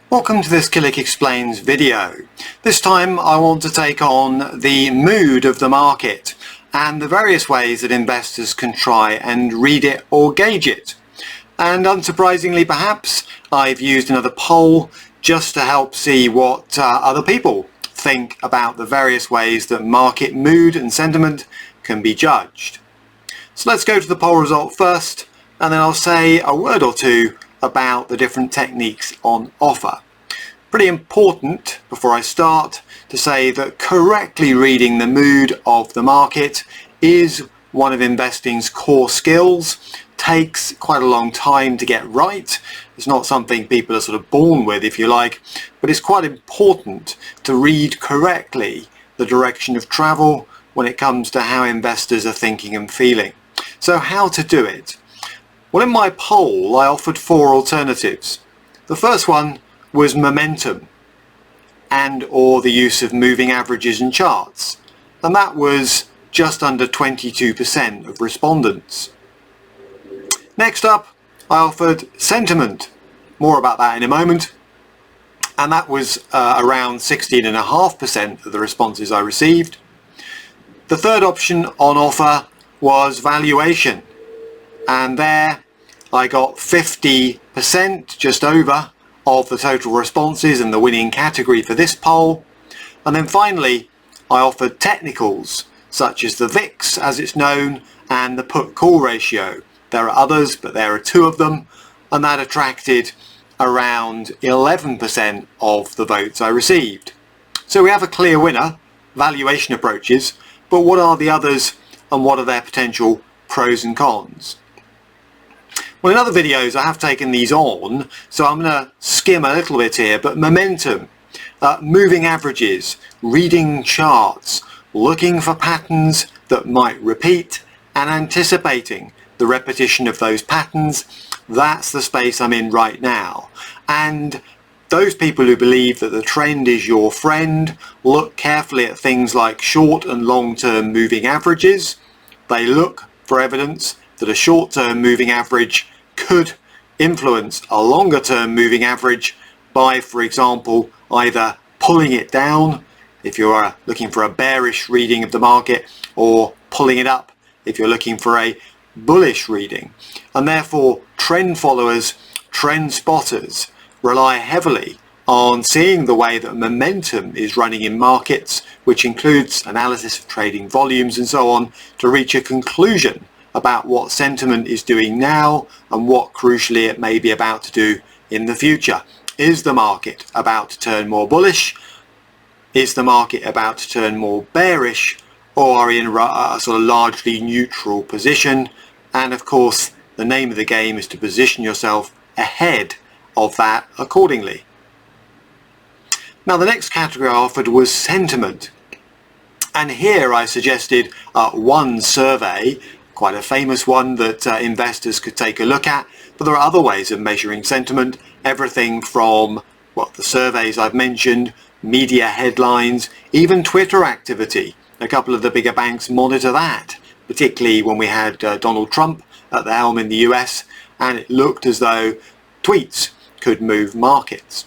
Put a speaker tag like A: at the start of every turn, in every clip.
A: Welcome to this Killick Explains video. This time I want to take on the mood of the market and the various ways that investors can try and read it or gauge it. And unsurprisingly perhaps, I've used another poll just to help see what other people think about the various ways that market mood and sentiment can be judged. So let's go to the poll result first, and then I'll say a word or two about the different techniques on offer. Pretty important before I start to say that correctly reading the mood of the market is one of investing's core skills. Takes quite a long time to get right. It's not something people are sort of born with, if you like, but it's quite important to read correctly the direction of travel when it comes to how investors are thinking and feeling. So how to do it? Well, in my poll I offered 4 alternatives. The first one was momentum and or the use of moving averages and charts, and that was just under 22% of respondents. Next up I offered sentiment, more about that in a moment, and that was around 16.5% of the responses I received. The third option on offer was valuation, and there I got 50%, just over, of the total responses and the winning category for this poll. And then finally I offered technicals such as the VIX as it's known and the put-call ratio. There are others, but there are 2 of them, and that attracted around 11% of the votes I received. So we have a clear winner, valuation approaches, but what are the others and what are their potential pros and cons? Well, in other videos I have taken these on, so I'm going to skim a little bit here, but momentum, moving averages, reading charts, looking for patterns that might repeat and anticipating the repetition of those patterns, that's the space I'm in right now. And those people who believe that the trend is your friend look carefully at things like short and long-term moving averages. They look for evidence that a short-term moving average could influence a longer-term moving average by, for example, either pulling it down if you're looking for a bearish reading of the market, or pulling it up if you're looking for a bullish reading. And therefore trend followers, trend spotters rely heavily on seeing the way that momentum is running in markets, which includes analysis of trading volumes and so on, to reach a conclusion about what sentiment is doing now and what crucially it may be about to do in the future. Is the market about to turn more bullish? Is the market about to turn more bearish? Or are we in a sort of largely neutral position? And of course the name of the game is to position yourself ahead of that accordingly. Now the next category I offered was sentiment, and here I suggested one survey, quite a famous one that investors could take a look at, but there are other ways of measuring sentiment, everything from the surveys I've mentioned, media headlines, even Twitter activity. A couple of the bigger banks monitor that, particularly when we had Donald Trump at the helm in the US, and it looked as though tweets could move markets.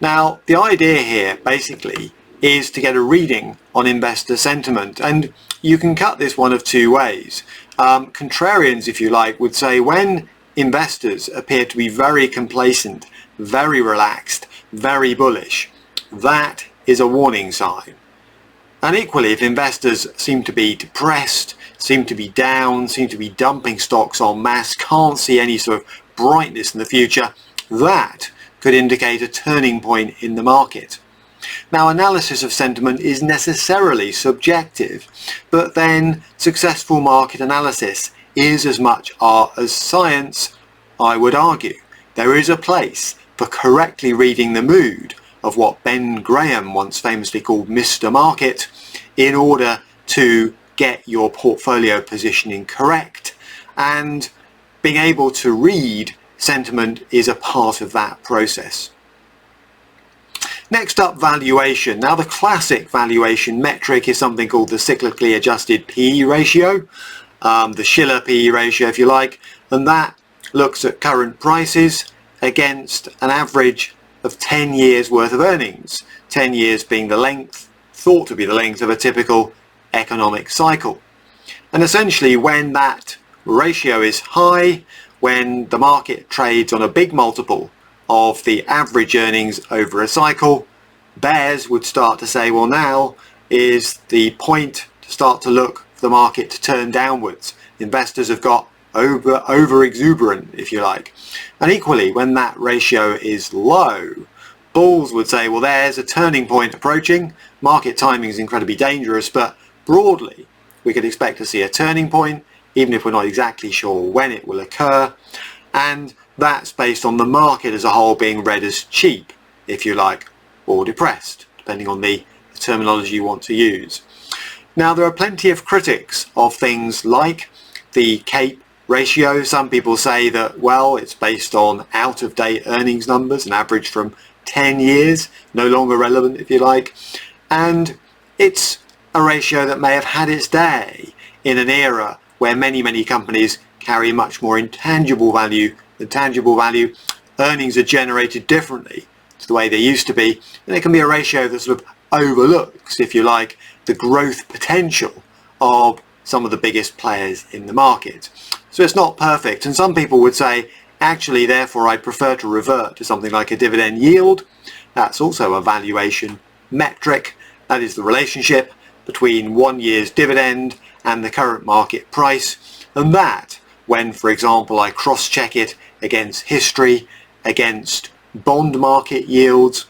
A: Now the idea here basically is to get a reading on investor sentiment, and you can cut this one of 2 ways. Contrarians, if you like, would say when investors appear to be very complacent, very relaxed, very bullish, that is a warning sign. And equally, if investors seem to be depressed, seem to be down, seem to be dumping stocks en masse, can't see any sort of brightness in the future, that could indicate a turning point in the market. Now, analysis of sentiment is necessarily subjective, but then successful market analysis is as much art as science, I would argue. There is a place for correctly reading the mood of what Ben Graham once famously called Mr. Market in order to get your portfolio positioning correct, and being able to read sentiment is a part of that process. Next up, valuation. Now the classic valuation metric is something called the cyclically adjusted PE ratio, the Shiller PE ratio if you like, and that looks at current prices against an average of 10 years worth of earnings, 10 years being the length, thought to be the length of a typical economic cycle. And essentially when that ratio is high, when the market trades on a big multiple of the average earnings over a cycle, bears would start to say, well, now is the point to start to look for the market to turn downwards. Investors have got over exuberant, if you like. And equally, when that ratio is low, bulls would say, well, there's a turning point approaching. Market timing is incredibly dangerous, but broadly, we could expect to see a turning point, even if we're not exactly sure when it will occur. And that's based on the market as a whole being read as cheap, if you like, or depressed, depending on the terminology you want to use. Now, there are plenty of critics of things like the CAPE ratio. Some people say that, well, it's based on out-of-date earnings numbers, an average from 10 years, no longer relevant, if you like. And it's a ratio that may have had its day in an era where many companies carry much more intangible value than tangible value. Earnings are generated differently to the way they used to be, and it can be a ratio that sort of overlooks, if you like, the growth potential of some of the biggest players in the market. So it's not perfect, and some people would say, actually, therefore, I prefer to revert to something like a dividend yield. That's also a valuation metric. That is the relationship between 1 year's dividend and the current market price, and that, when, for example, I cross-check it against history, against bond market yields,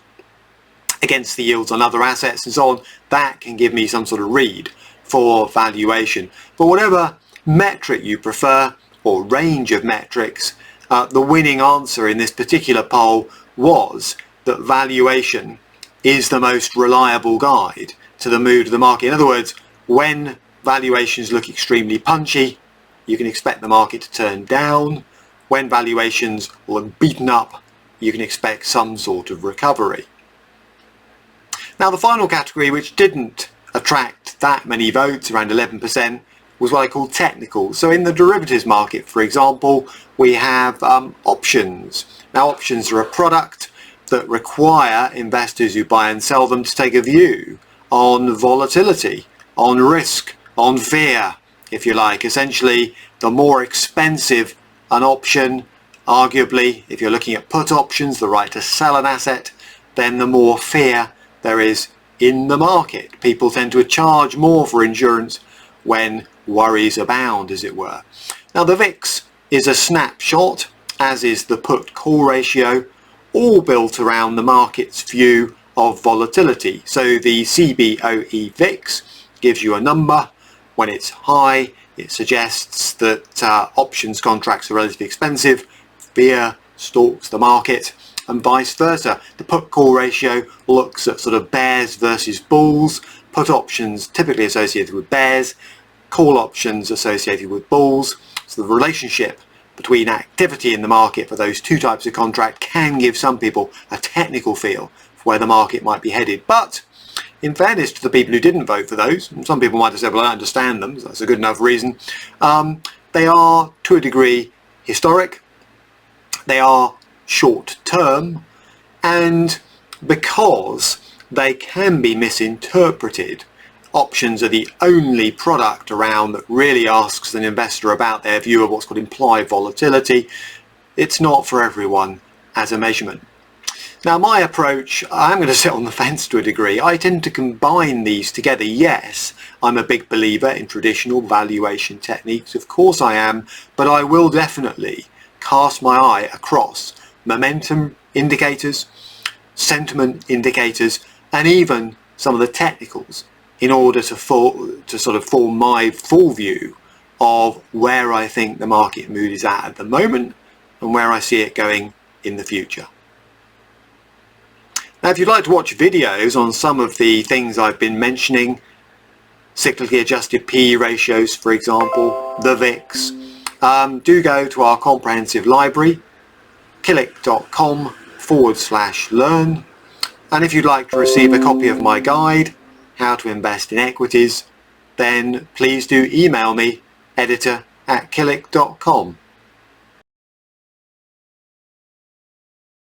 A: against the yields on other assets and so on, that can give me some sort of read for valuation. But whatever metric you prefer, or range of metrics, the winning answer in this particular poll was that valuation is the most reliable guide to the mood of the market. In other words, when valuations look extremely punchy, you can expect the market to turn down. When valuations look beaten up, you can expect some sort of recovery. Now, the final category, which didn't attract that many votes, around 11%, was what I call technical. So in the derivatives market, for example, we have options. Now, options are a product that require investors who buy and sell them to take a view on volatility, on risk, on fear, if you like. Essentially, the more expensive an option, arguably, if you're looking at put options, the right to sell an asset, then the more fear there is in the market. People tend to charge more for insurance when worries abound, as it were. Now, the VIX is a snapshot, as is the put-call ratio, all built around the market's view of volatility. So the CBOE VIX gives you a number. When it's high, it suggests that options contracts are relatively expensive. Fear stalks the market, and vice versa. The put-call ratio looks at sort of bears versus bulls. Put options typically associated with bears, call options associated with bulls. So the relationship between activity in the market for those two types of contract can give some people a technical feel for where the market might be headed. But in fairness to the people who didn't vote for those, and some people might have said, well, I don't understand them, so that's a good enough reason, they are, to a degree, historic, they are short term, and because they can be misinterpreted, options are the only product around that really asks an investor about their view of what's called implied volatility. It's not for everyone as a measurement. Now, my approach, I'm going to sit on the fence to a degree. I tend to combine these together. Yes, I'm a big believer in traditional valuation techniques. Of course I am, but I will definitely cast my eye across momentum indicators, sentiment indicators, and even some of the technicals in order to sort of form my full view of where I think the market mood is at the moment and where I see it going in the future. Now, if you'd like to watch videos on some of the things I've been mentioning, cyclically adjusted PE ratios, for example, the VIX, do go to our comprehensive library, killick.com/learn. And if you'd like to receive a copy of my guide, How to Invest in Equities, then please do email me, editor@killick.com.